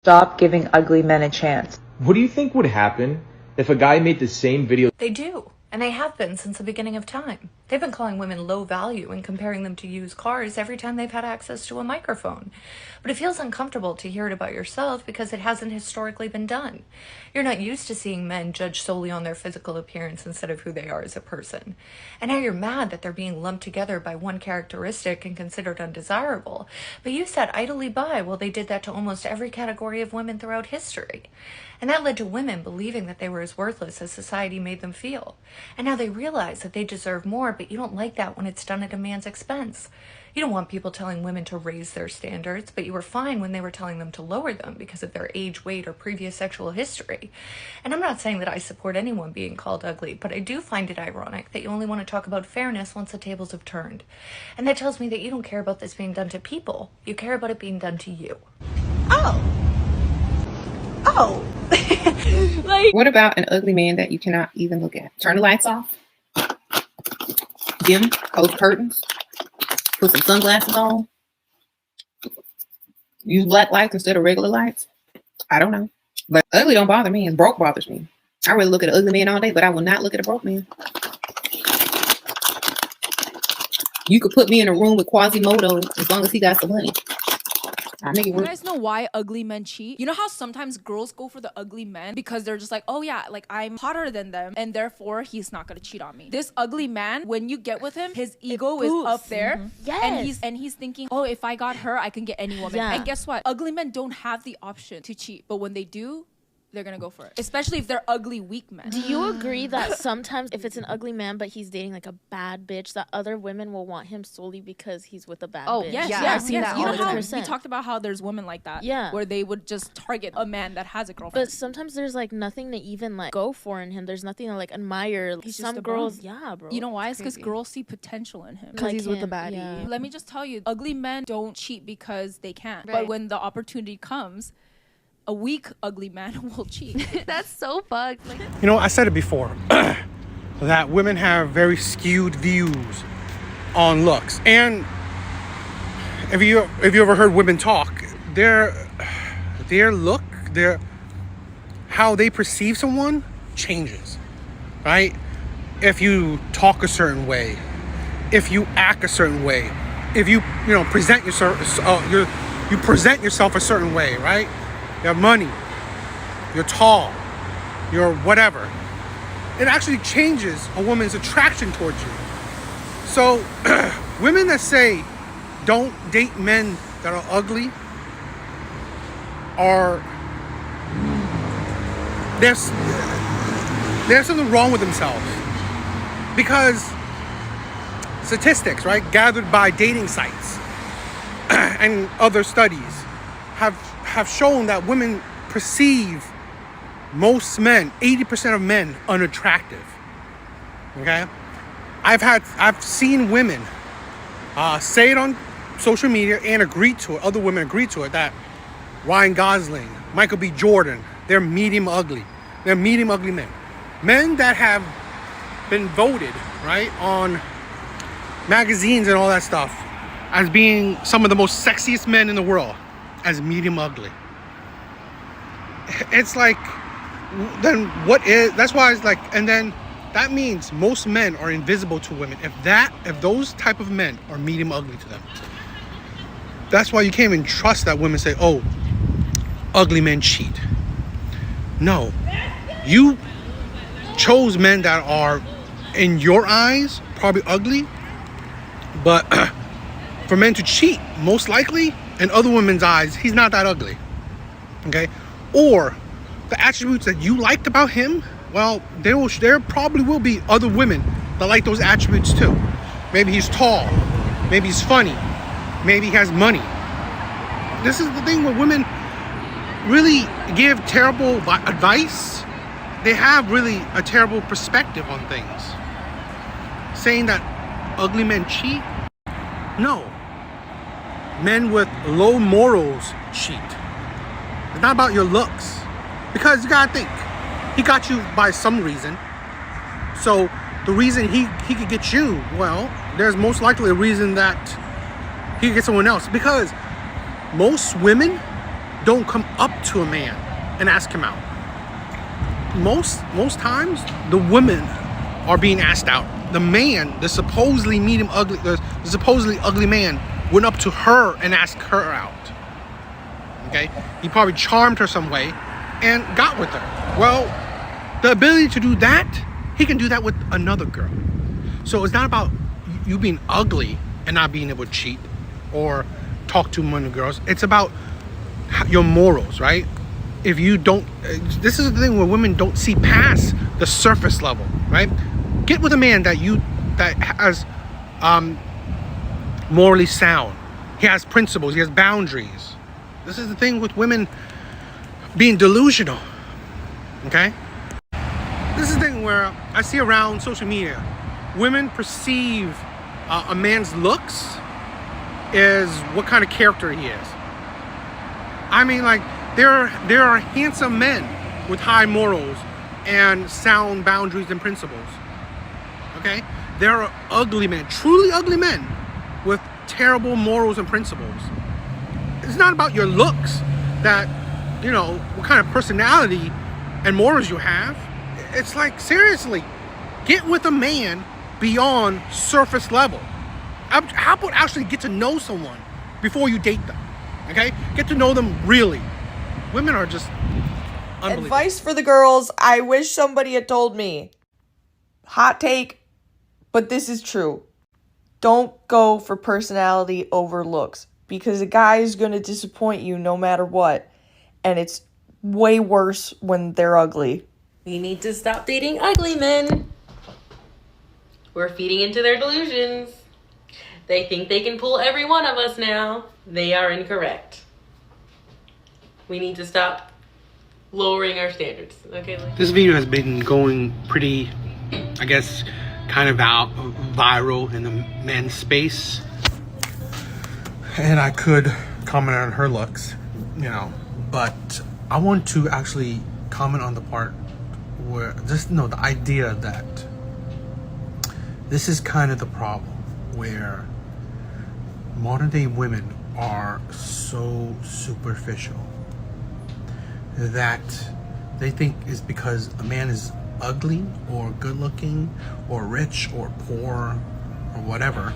Stop giving ugly men a chance. What do you think would happen if a guy made the same video? They do, and they have been since the beginning of time. They've been calling women low value and comparing them to used cars every time they've had access to a microphone. But it feels uncomfortable to hear it about yourself because it hasn't historically been done. You're not used to seeing men judged solely on their physical appearance instead of who they are as a person. And now you're mad that they're being lumped together by one characteristic and considered undesirable. But you sat idly by while they did that to almost every category of women throughout history. And that led to women believing that they were as worthless as society made them feel. And now they realize that they deserve more, but you don't like that when it's done at a man's expense. You don't want people telling women to raise their standards, but you were fine when they were telling them to lower them because of their age, weight, or previous sexual history. And I'm not saying that I support anyone being called ugly, but I do find it ironic that you only want to talk about fairness once the tables have turned. And that tells me that you don't care about this being done to people. You care about it being done to you. Oh. Like, what about an ugly man that you cannot even look at? Turn the lights off, dim, close curtains, put some sunglasses on, use black lights instead of regular lights. I don't know, but ugly don't bother me, and broke bothers me. I really look at an ugly man all day, but I will not look at a broke man. You could put me in a room with Quasimodo as long as he got some money. You guys know why ugly men cheat? You know how sometimes girls go for the ugly men because they're just like, oh yeah, like I'm hotter than them and therefore he's not gonna cheat on me. This ugly man, when you get with him, his ego is up there. Yes. And he's thinking, oh, if I got her, I can get any woman. Yeah. And guess what? Ugly men don't have the option to cheat, but when they do, they're gonna go for it. Especially if they're ugly, weak men. Do you agree that sometimes if it's an ugly man but he's dating like a bad bitch, that other women will want him solely because he's with a bad bitch? Yes. You know how 100%. we talked about how there's women like that. Yeah. Where they would just target a man that has a girlfriend. But sometimes there's like nothing to even like go for in him. There's nothing to like admire. He's Some just a girls, bum. yeah, bro. You know why? It's because girls see potential in him. Because he's with a him, baddie. yeah. Let me just tell you, ugly men don't cheat because they can't. Right. But when the opportunity comes, a weak, ugly man will cheat. That's so fucked. Like, You know, I said it before that women have very skewed views on looks, and if you ever heard women talk, their look, how they perceive someone changes, right? If you talk a certain way, if you act a certain way, if you present yourself, you present yourself a certain way, right? You have money, you're tall, you're whatever. It actually changes a woman's attraction towards you. So women that say don't date men that are ugly there's something wrong with themselves. Because statistics, right, gathered by dating sites and other studies have shown that women perceive most men, 80% of men, unattractive. Okay? I've seen women say it on social media and agree to it. Other women agree to it, that Ryan Gosling, Michael B. Jordan, they're medium ugly. They're medium ugly men. Men that have been voted, right, on magazines and all that stuff as being some of the most sexiest men in the world, as medium ugly. It's like, then what is, that's why it's like, and then that means most men are invisible to women. If those type of men are medium ugly to them, that's why you can't even trust that women say, oh, ugly men cheat. No, you chose men that are, in your eyes, probably ugly, but for men to cheat, most likely, in other women's eyes, he's not that ugly. Okay? Or the attributes that you liked about him, well, there probably will be other women that like those attributes too. Maybe he's tall, maybe he's funny, maybe he has money. This is the thing where women really give terrible advice. They have really a terrible perspective on things. Saying that ugly men cheat? No. Men with low morals cheat. It's not about your looks. Because you gotta think, he got you by some reason. So the reason he could get you, well, there's most likely a reason that he could get someone else. Because most women don't come up to a man and ask him out. Most times, the women are being asked out. The man, the supposedly ugly man, went up to her and asked her out. Okay, he probably charmed her some way and got with her. Well, the ability to do that, he can do that with another girl. So it's not about you being ugly and not being able to cheat or talk to one of the girls. It's about your morals, right? If you don't, this is the thing where women don't see past the surface level, right? Get with a man that has morally sound. He has principles. He has boundaries. This is the thing with women being delusional. Okay? This is the thing where I see around social media, women perceive a man's looks is what kind of character he is. I mean, like, there are handsome men with high morals and sound boundaries and principles. Okay? There are ugly men, truly ugly men with terrible morals and principles. It's not about your looks, that, you know, what kind of personality and morals you have. It's like, seriously, get with a man beyond surface level. How about actually get to know someone before you date them? Okay? Get to know them really. Women are just unbelievable. Advice for the girls, I wish somebody had told me. Hot take, but this is true. Don't go for personality over looks, because a guy is going to disappoint you no matter what. And it's way worse when they're ugly. We need to stop dating ugly men. We're feeding into their delusions. They think they can pull every one of us now. They are incorrect. We need to stop lowering our standards. Okay, Lee? This video has been going pretty, I guess, kind of viral in the men's space. And I could comment on her looks, you know, but I want to actually comment on the part where, the idea that this is kind of the problem where modern day women are so superficial that they think is because a man is ugly or good looking or rich or poor or whatever,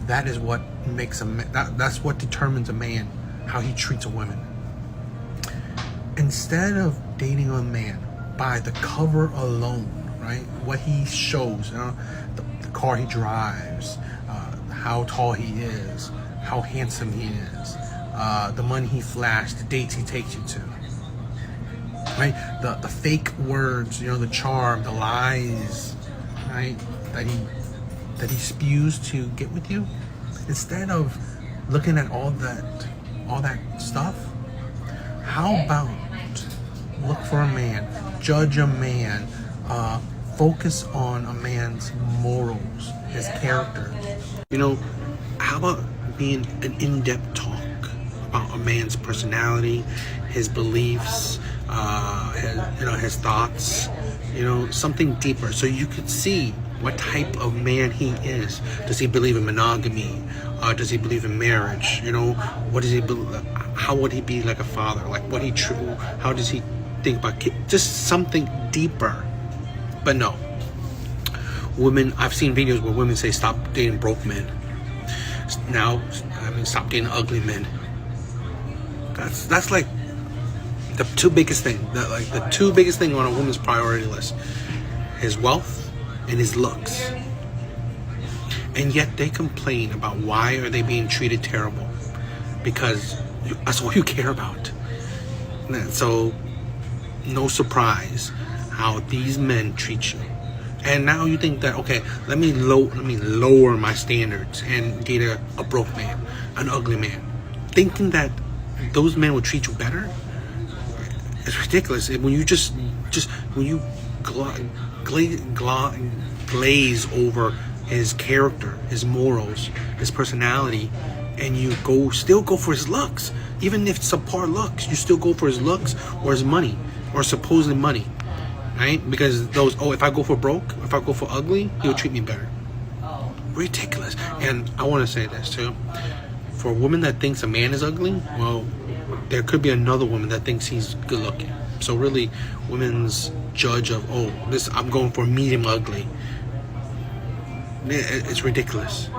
that is what makes a man, that's what determines a man, how he treats a woman. Instead of dating a man by the cover alone, right, what he shows, you know, the car he drives, how tall he is, how handsome he is, the money he flashed, the dates he takes you to, right? The fake words, you know, the charm, the lies, right? That he spews to get with you. Instead of looking at all that stuff, how about look for a man, judge a man, focus on a man's morals, his character. You know, how about being an in-depth talk about a man's personality, his beliefs, his thoughts, you know, something deeper, so you could see what type of man he is. Does he believe in monogamy? Does he believe in marriage? You know, what does he believe? How would he be like a father? Like, what he true? How does he think about kids? Just something deeper. But no, women. I've seen videos where women say, "Stop dating broke men." Now, stop dating ugly men. That's like the two biggest thing. The two biggest thing on a woman's priority list: his wealth and his looks. And yet they complain about why are they being treated terrible, because that's all you care about. So no surprise how these men treat you. And now you think that, okay, let me lower my standards and date a broke man, an ugly man, thinking that those men will treat you better. It's ridiculous. When you just when you glaze over his character, his morals, his personality, and you still go for his looks, even if it's subpar looks, you still go for his looks or his money or supposed money, right? Because if I go for broke, if I go for ugly, he'll treat me better. Ridiculous. And I want to say this too: for a woman that thinks a man is ugly, well, there could be another woman that thinks he's good looking. So really, women's judge of, oh, this, I'm going for medium ugly. It's ridiculous.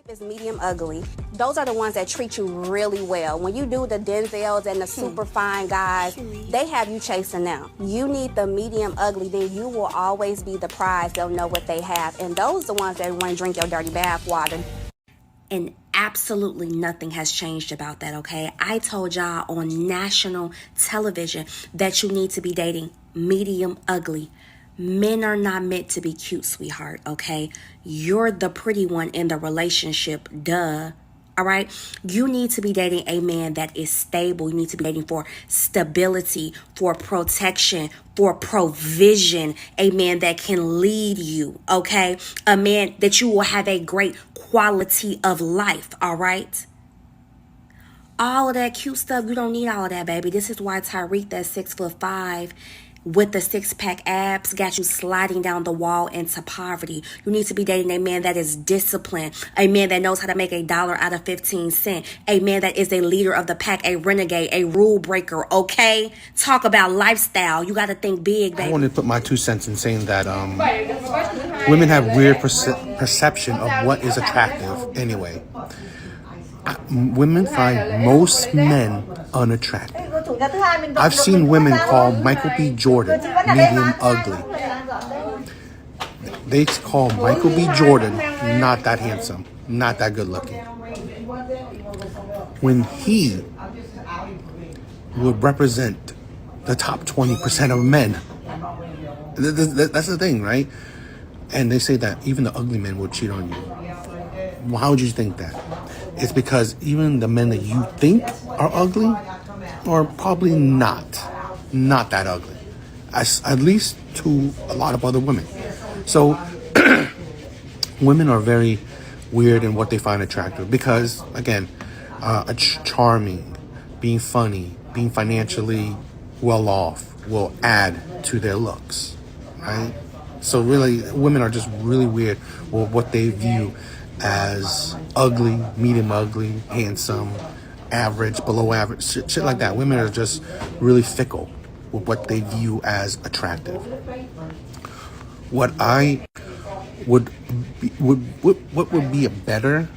Is medium ugly. Those are the ones that treat you really well. When you do the Denzels and the super fine guys, they have you chasing them. You need the medium ugly, then you will always be the prize. They'll know what they have. And those are the ones that want to drink your dirty bath water. And absolutely nothing has changed about that, okay? I told y'all on national television that you need to be dating medium ugly. Men are not meant to be cute, sweetheart, okay? You're the pretty one in the relationship, duh. All right? You need to be dating a man that is stable. You need to be dating for stability, for protection, for provision. A man that can lead you, okay? A man that you will have a great quality of life, all right? All of that cute stuff, you don't need all of that, baby. This is why Tyreek, that 6'5", with the 6-pack abs, got you sliding down the wall into poverty. You need to be dating a man that is disciplined, a man that knows how to make $1 out of 15 cents, a man that is a leader of the pack, a renegade, a rule breaker, okay? Talk about lifestyle. You got to think big, baby. I want to put my 2 cents in saying that women have weird perception of what is attractive anyway. Women find most men unattractive. I've seen women call Michael B. Jordan medium ugly. They call Michael B. Jordan not that handsome, not that good looking. When he would represent the top 20% of men. That's the thing, right? And they say that even the ugly men will cheat on you. Well, how would you think that? It's because even the men that you think are ugly are probably not that ugly, at least to a lot of other women. So women are very weird in what they find attractive because, again, charming, being funny, being financially well off will add to their looks, right? So really, women are just really weird with what they view as ugly, medium ugly, handsome, average, below average, shit like that. Women are just really fickle with what they view as attractive. What would be a better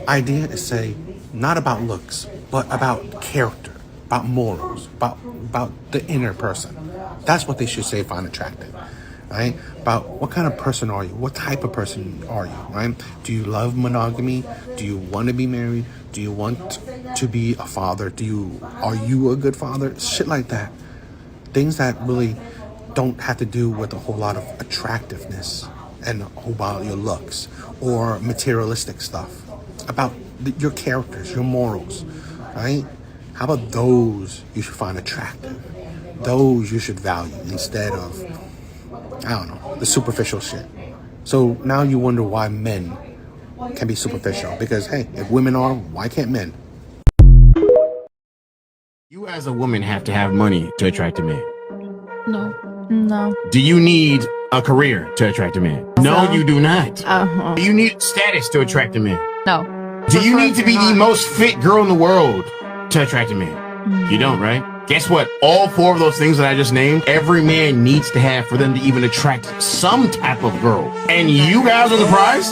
idea is say not about looks, but about character, about morals, about the inner person. That's what they should say find attractive. Right? About what kind of person are you? What type of person are you? Right? Do you love monogamy? Do you want to be married? Do you want to be a father? Are you a good father? Shit like that. Things that really don't have to do with a whole lot of attractiveness and a whole lot of your looks or materialistic stuff. About your characters, your morals, right? How about those you should find attractive? Those you should value instead of, I don't know, the superficial shit. So now you wonder why men can be superficial. Because, hey, if women are, why can't men? You as a woman have to have money to attract a man. No. Do you need a career to attract a man? No, you do not. Do you need status to attract a man? No. Do you need to be the most fit girl in the world to attract a man? You don't, right? Guess what? All 4 of those things that I just named, every man needs to have for them to even attract some type of girl. And you guys are the prize?